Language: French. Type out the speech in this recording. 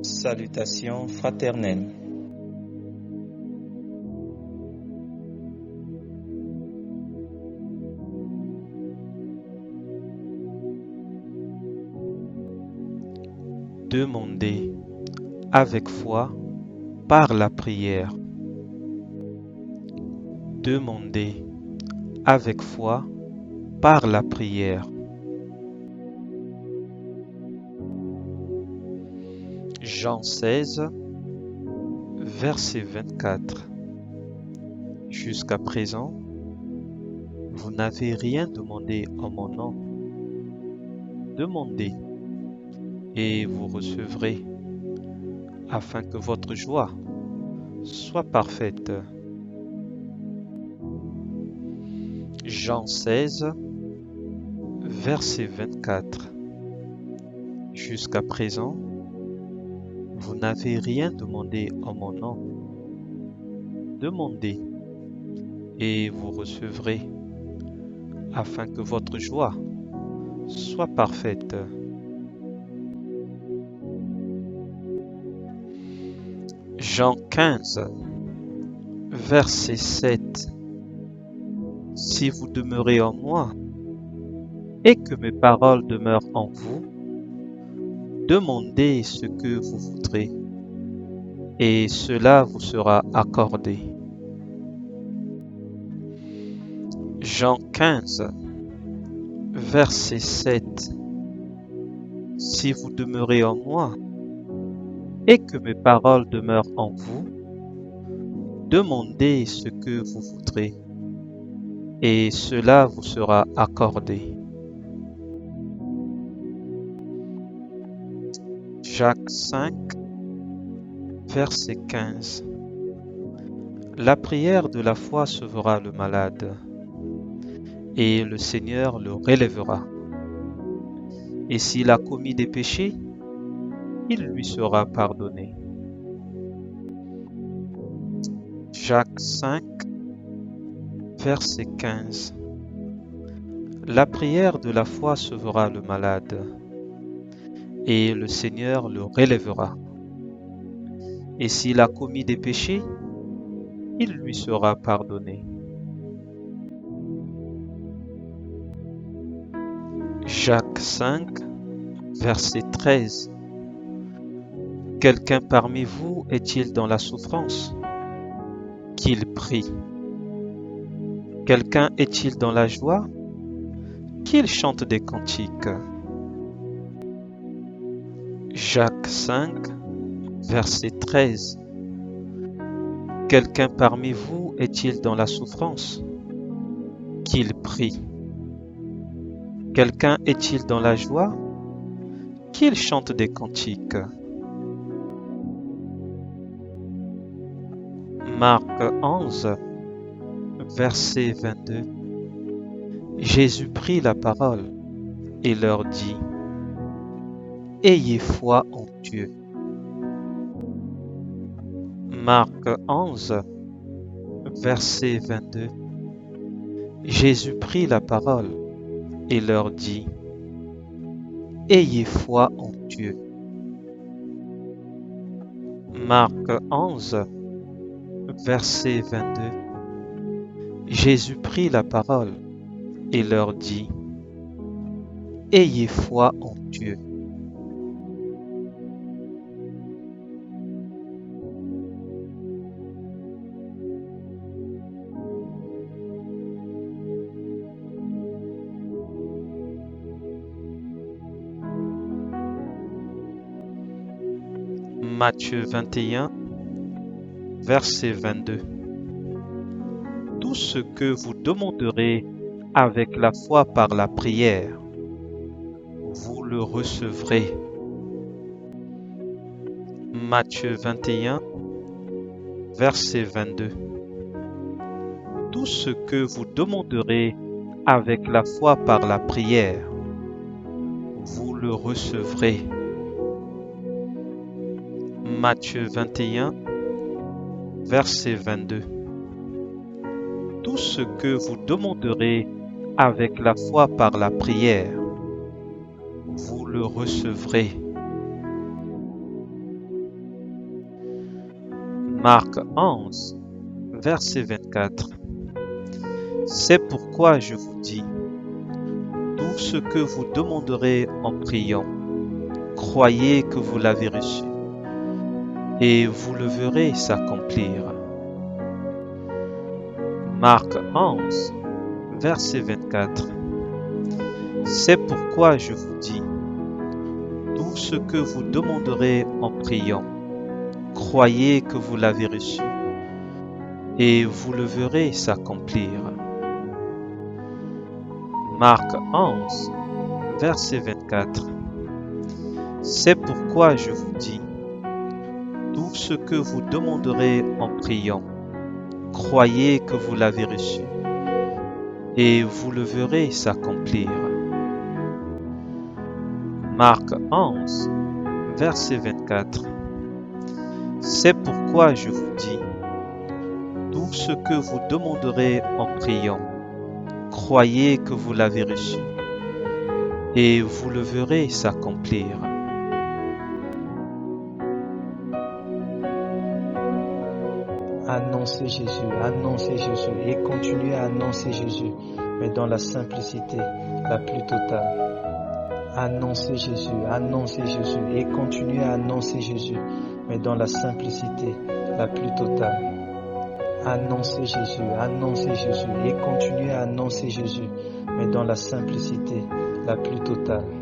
Salutations fraternelles. Demandez avec foi par la prière. Demandez avec foi par la prière. Jean 16, verset 24. Jusqu'à présent, vous n'avez rien demandé en mon nom. Demandez et vous recevrez, afin que votre joie soit parfaite. Jean 16, verset 24. Jusqu'à présent, vous n'avez rien demandé en mon nom. Demandez et vous recevrez, afin que votre joie soit parfaite. Jean 15, verset 7. Si vous demeurez en moi et que mes paroles demeurent en vous, demandez ce que vous voudrez et cela vous sera accordé. Jean 15, verset 7. Si vous demeurez en moi et que mes paroles demeurent en vous, demandez ce que vous voudrez et cela vous sera accordé. Jacques 5, verset 15. La prière de la foi sauvera le malade, et le Seigneur le relèvera. Et s'il a commis des péchés, il lui sera pardonné. Jacques 5, verset 15. La prière de la foi sauvera le malade, et le Seigneur le relèvera. Et s'il a commis des péchés, il lui sera pardonné. Jacques 5, verset 13. Quelqu'un parmi vous est-il dans la souffrance? Qu'il prie. Quelqu'un est-il dans la joie? Qu'il chante des cantiques. Jacques 5, verset 13. Quelqu'un parmi vous est-il dans la souffrance? Qu'il prie. Quelqu'un est-il dans la joie? Qu'il chante des cantiques. Marc 11, verset 22. Jésus prit la parole et leur dit: Ayez foi en Dieu. Marc 11, verset 22. Jésus prit la parole et leur dit: Ayez foi en Dieu. Marc 11, verset 22. Jésus prit la parole et leur dit: Ayez foi en Dieu. Matthieu 21, verset 22. Tout ce que vous demanderez avec la foi par la prière, vous le recevrez. Matthieu 21, verset 22. Tout ce que vous demanderez avec la foi par la prière, vous le recevrez. Matthieu 21, verset 22. Tout ce que vous demanderez avec la foi par la prière, vous le recevrez. Marc 11, verset 24. C'est pourquoi je vous dis, tout ce que vous demanderez en priant, croyez que vous l'avez reçu, et vous le verrez s'accomplir. Marc 11, verset 24. C'est pourquoi je vous dis, tout ce que vous demanderez en priant, croyez que vous l'avez reçu, et vous le verrez s'accomplir. Marc 11, verset 24. C'est pourquoi je vous dis, tout ce que vous demanderez en priant, croyez que vous l'avez reçu, et vous le verrez s'accomplir. Marc 11, verset 24. C'est pourquoi je vous dis, tout ce que vous demanderez en priant, croyez que vous l'avez reçu, et vous le verrez s'accomplir. Annoncez Jésus et continuez à annoncer Jésus, mais dans la simplicité la plus totale. Annoncez Jésus et continuez à annoncer Jésus, mais dans la simplicité la plus totale. Annoncez Jésus et continuez à annoncer Jésus, mais dans la simplicité la plus totale.